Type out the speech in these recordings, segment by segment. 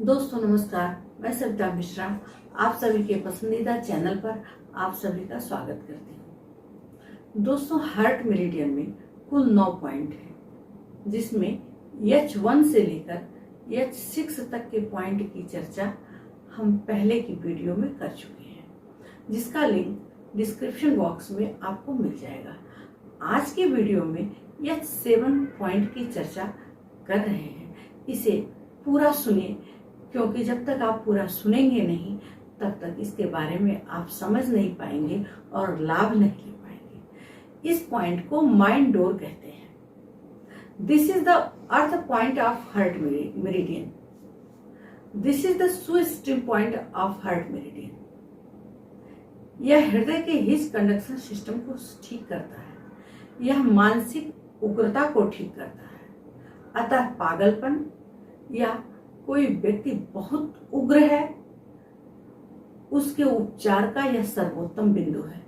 दोस्तों नमस्कार, मैं सविता मिश्रा आप सभी के पसंदीदा चैनल पर आप सभी का स्वागत करती हूँ। दोस्तों, हार्ट मेरिडियन में कुल 9 पॉइंट है, जिसमें H1 से लेकर H6 तक के पॉइंट की चर्चा हम पहले की वीडियो में कर चुके हैं, जिसका लिंक डिस्क्रिप्शन बॉक्स में आपको मिल जाएगा। आज की वीडियो में H7 पॉइंट की चर्चा कर रहे हैं। इसे पूरा सुनिए, क्योंकि जब तक आप पूरा सुनेंगे नहीं तब तक इसके बारे में आप समझ नहीं पाएंगे और लाभ नहीं ले पाएंगे। इस पॉइंट को माइंड डोर कहते हैं। This is the earth point of heart meridian. This is the stream point of heart meridian. यह हृदय के हिज कंडक्शन सिस्टम को ठीक करता है। यह मानसिक उग्रता को ठीक करता है। अतः पागलपन या कोई व्यक्ति बहुत उग्र है, उसके उपचार का यह सर्वोत्तम बिंदु है।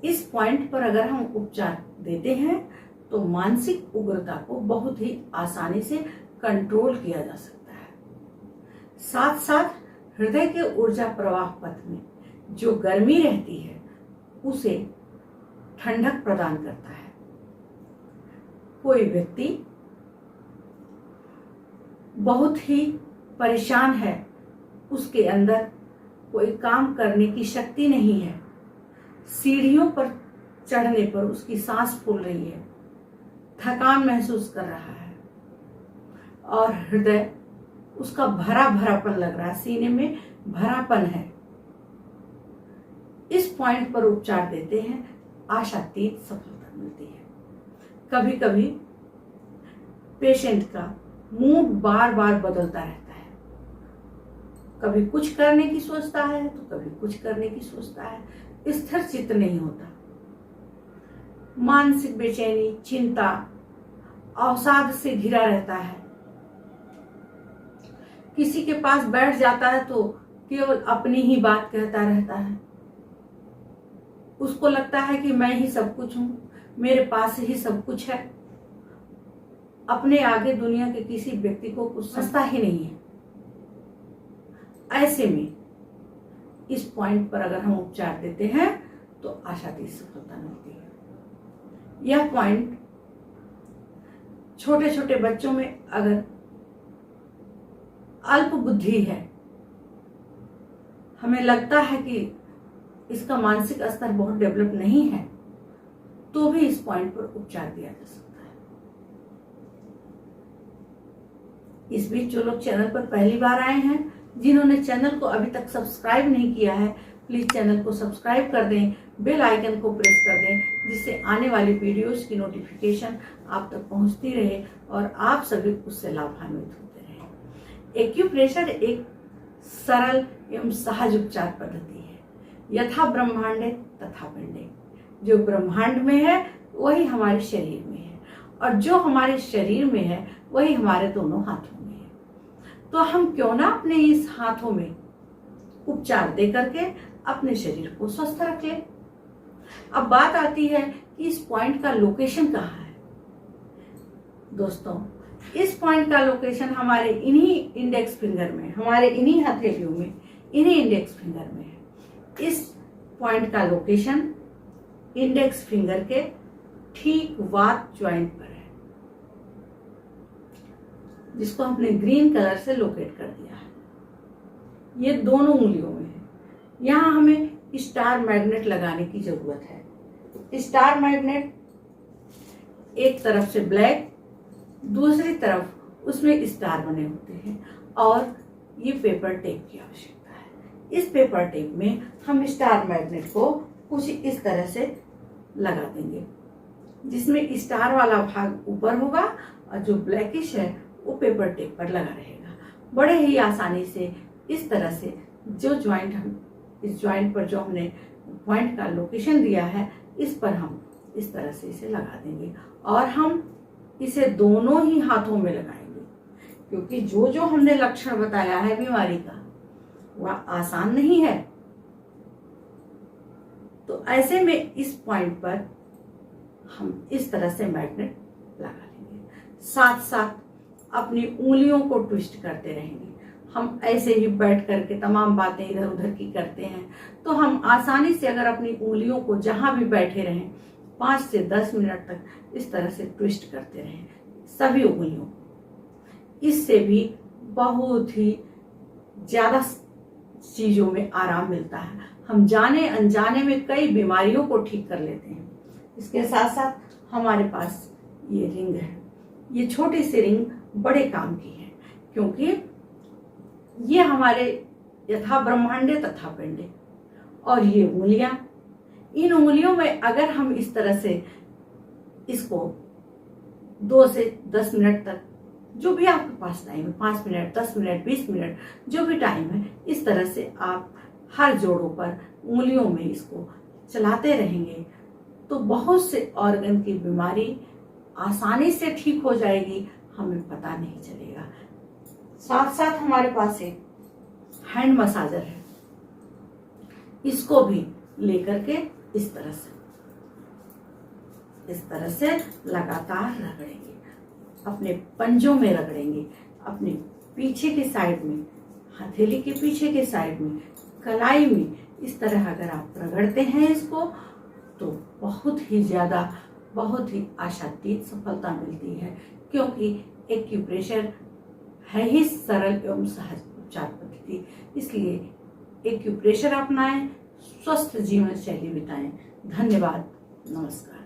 इस पॉइंट पर अगर हम उपचार देते हैं तो मानसिक उग्रता को बहुत ही आसानी से कंट्रोल किया जा सकता है। साथ साथ हृदय के ऊर्जा प्रवाह पथ में जो गर्मी रहती है उसे ठंडक प्रदान करता है। कोई व्यक्ति बहुत ही परेशान है, उसके अंदर कोई काम करने की शक्ति नहीं है, सीढ़ियों पर चढ़ने पर उसकी सांस फूल रही है, थकान महसूस कर रहा है और हृदय उसका भरा भरापन लग रहा है, सीने में भरापन है। इस पॉइंट पर उपचार देते हैं, आशातीत सफलता मिलती है। कभी कभी पेशेंट का मूड बार बार बदलता रहता है, कभी कुछ करने की सोचता है तो कभी कुछ करने की सोचता है, स्थिर चित्त नहीं होता। मानसिक बेचैनी, चिंता, अवसाद से घिरा रहता है। किसी के पास बैठ जाता है तो केवल अपनी ही बात कहता रहता है। उसको लगता है कि मैं ही सब कुछ हूं, मेरे पास ही सब कुछ है। अपने आगे दुनिया के किसी व्यक्ति को कुछ समझता ही नहीं है। ऐसे में इस पॉइंट पर अगर हम उपचार देते हैं तो आशातीत सफलता मिलती है। यह पॉइंट छोटे छोटे बच्चों में अगर अल्प बुद्धि है, हमें लगता है कि इसका मानसिक स्तर बहुत डेवलप नहीं है, तो भी इस पॉइंट पर उपचार दिया जा सकता है। इस बीच जो लोग चैनल पर पहली बार आए हैं, जिन्होंने चैनल को अभी तक सब्सक्राइब नहीं किया है, प्लीज चैनल को सब्सक्राइब कर दें, बेल आइकन को प्रेस कर दें, जिससे आने वाली वीडियोस की नोटिफिकेशन आप तक पहुंचती रहे और आप सभी उससे लाभान्वित होते रहे। एक्यूप्रेशर एक सरल एवं सहज उपचार पद्धति है। यथा ब्रह्मांडे तथा पिंडे। जो ब्रह्मांड में है वही हमारे शरीर में है, और जो हमारे शरीर में है वही हमारे दोनों हाथों में है। तो हम क्यों ना अपने इस हाथों में उपचार दे करके अपने शरीर को स्वस्थ रख लें। अब बात आती है कि इस पॉइंट का लोकेशन कहाँ है। दोस्तों, इस पॉइंट का लोकेशन हमारे इन्हीं इंडेक्स फिंगर में, हमारे इन्हीं हथेलियों में, इन्हीं इंडेक्स फिंगर में है। इस पॉइंट का लोकेशन इंडेक्स फिंगर के ठीक वात ज्वाइंट पर है, जिसको हमने ग्रीन कलर से लोकेट कर दिया है। ये दोनों उंगलियों में है। यहाँ हमें स्टार मैग्नेट लगाने की जरूरत है। स्टार मैग्नेट एक तरफ से ब्लैक, दूसरी तरफ उसमें स्टार बने होते हैं, और ये पेपर टेप की आवश्यकता है। इस पेपर टेप में हम स्टार मैग्नेट को कुछ इस तरह से लगा देंगे, जिसमें स्टार वाला भाग ऊपर होगा और जो ब्लैकिश है वो पेपर टेप पर लगा रहेगा। बड़े ही आसानी से इस तरह से जो ज्वाइंट हम इस ज्वाइंट पर जो हमने पॉइंट का लोकेशन दिया है, इस पर हम इस तरह से इसे लगा देंगे, और हम इसे दोनों ही हाथों में लगाएंगे, क्योंकि जो जो हमने लक्षण बताया है बीमारी का वह आसान नहीं है। तो ऐसे में इस पॉइंट पर हम इस तरह से मैग्नेट लगा लेंगे। साथ साथ अपनी उंगलियों को ट्विस्ट करते रहेंगे। हम ऐसे ही बैठ करके तमाम बातें इधर उधर की करते हैं, तो हम आसानी से अगर अपनी उंगलियों को जहां भी बैठे रहें 5 से 10 मिनट तक इस तरह से ट्विस्ट करते रहें सभी उंगलियों को। इससे भी बहुत ही ज़्यादा चीज़ों में आराम मिलता है। हम जाने अनजाने में कई बीमारियों को ठीक कर लेते हैं। इसके साथ साथ हमारे पास ये रिंग है। ये छोटी सी रिंग बड़े काम की है, क्योंकि ये हमारे यथा ब्रह्मांडे तथा पिंडे, और ये उंगलियां, इन उंगलियों में अगर हम इस तरह से इसको 2 से 10 मिनट तक, जो भी आपके पास टाइम है, 5 मिनट, 10 मिनट, 20 मिनट, जो भी टाइम है, इस तरह से आप हर जोड़ों पर उंगलियों में इसको चलाते रहेंगे तो बहुत से ऑर्गन की बीमारी आसानी से ठीक हो जाएगी, हमें पता नहीं चलेगा। साथ साथ हमारे पास एक हैंड मसाजर है, इसको भी लेकर के इस तरह से लगातार रगड़ेंगे, अपने पंजों में रगड़ेंगे, अपने पीछे के साइड में, हथेली के पीछे के साइड में, कलाई में। इस तरह अगर आप रगड़ते हैं इसको तो बहुत ही ज़्यादा, बहुत ही आशातीत सफलता मिलती है, क्योंकि एक्यूप्रेशर है ही सरल एवं सहज उपचार पद्धति। इसलिए एक्यूप्रेशर अपनाएं, स्वस्थ जीवन शैली बिताएं। धन्यवाद, नमस्कार।